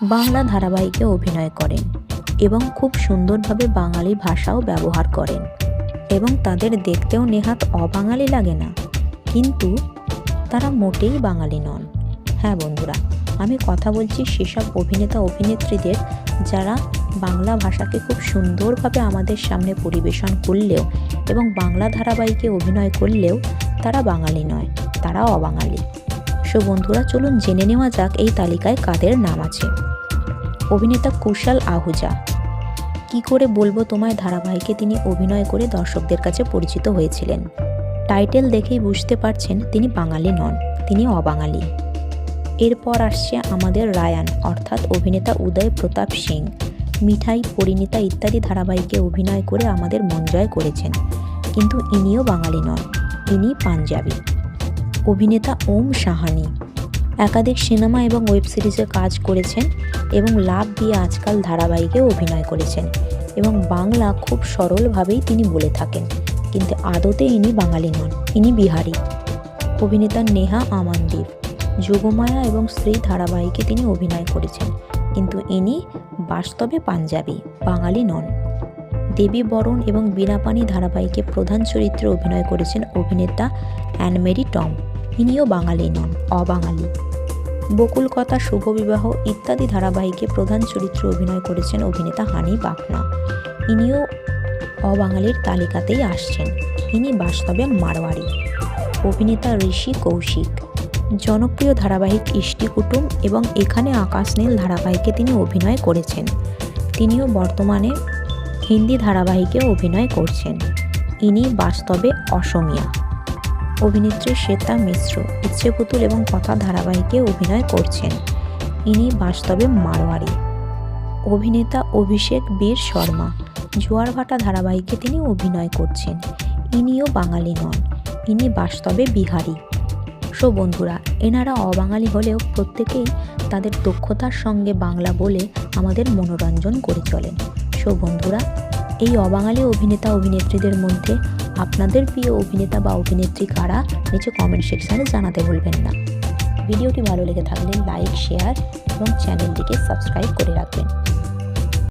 বাংলা ধারাবাহিকে অভিনয় করেন এবং খুব সুন্দরভাবে বাঙালি ভাষাও ব্যবহার করেন এবং তাদের দেখতেও নেহাত অবাঙালি লাগে না, কিন্তু তারা মোটেই বাঙালি নন। হ্যাঁ বন্ধুরা, আমি কথা বলছি সেসব অভিনেতা অভিনেত্রীদের যারা বাংলা ভাষাকে খুব সুন্দরভাবে আমাদের সামনে পরিবেশন করলেও এবং বাংলা ধারাবাহিকে অভিনয় করলেও তারা বাঙালি নয়, তারা অবাঙালি। সো বন্ধুরা, চলুন জেনে নেওয়া যাক এই তালিকায় কাদের নাম আছে। অভিনেতা কুশল আহুজা। কি করে বলবো তোমায় ধারাবাহিকে তিনি অভিনয় করে দর্শকদের কাছে পরিচিত হয়েছিলেন। টাইটেল দেখেই বুঝতে পারছেন তিনি বাঙালি নন, তিনি অবাঙালি। এরপর আসছে আমাদের রায়ান অর্থাৎ অভিনেতা উদয় প্রতাপ সিং। মিঠাই, পরিণীতা ইত্যাদি ধারাবাহিকে অভিনয় করে আমাদের মন জয় করেছেন, কিন্তু ইনিও বাঙালি নন, ইনি পাঞ্জাবি। অভিনেতা ওম সাহানি একাধিক সিনেমা এবং ওয়েব সিরিজে কাজ করেছেন এবং লাভ দিয়ে আজকাল ধারাবাহিকে অভিনয় করেছেন এবং বাংলা খুব সরলভাবেই তিনি বলে থাকেন, কিন্তু আদতে ইনি বাঙালি নন, ইনি বিহারি। অভিনেতা নেহা আমানদীপ। যোগমায়া এবং স্ত্রী ধারাবাহিকে তিনি অভিনয় করেছেন, কিন্তু ইনি বাস্তবে পাঞ্জাবি, বাঙালি নন। দেবী বরণ এবং বীণাপানি ধারাবাহিকে প্রধান চরিত্রে অভিনয় করেছেন অভিনেতা অ্যানমেরি টম, ইনিও বাঙালি নন, অবাঙালি। বকুল কথা, শুভবিবাহ ইত্যাদি ধারাবাহিকে প্রধান চরিত্রে অভিনয় করেছেন অভিনেতা হানি বাফনা, ইনিও অবাঙালির তালিকাতেই আসছেন, ইনি বাস্তবে মারওয়াড়ি। অভিনেতা ঋষি কৌশিক। জনপ্রিয় ধারাবাহিক ইষ্টি কুটুম এবং এখানে আকাশ নীল ধারাবাহিকে তিনি অভিনয় করেছেন, তিনিও বর্তমানে হিন্দি ধারাবাহিকে অভিনয় করছেন, ইনি বাস্তবে অসমিয়া। অভিনেত্রী শ্বেতা মিশ্র ইচ্ছে পুতুল এবং কথা ধারাবাহিকে অভিনয় করছেন, ইনি বাস্তবে মারওয়াড়ি। অভিনেতা অভিষেক বীর শর্মা। জোয়ার ভাটা ধারাবাহিকে তিনি অভিনয় করছেন, ইনিও বাঙালি নন, ইনি বাস্তবে বিহারি। সো বন্ধুরা, এনারা অবাঙালি হলেও প্রত্যেকেই তাদের দক্ষতার সঙ্গে বাংলা বলে আমাদের মনোরঞ্জন করে চলেন। সো বন্ধুরা, এই অবাঙালি অভিনেতা অভিনেত্রীদের মধ্যে আপনাদের প্রিয় অভিনেতা বা অভিনেত্রী কারা, নিচে কমেন্ট সেকশানে জানাতে ভুলবেন না। ভিডিওটি ভালো লেগে থাকলে লাইক, শেয়ার এবং চ্যানেলটিকে সাবস্ক্রাইব করে রাখবেন।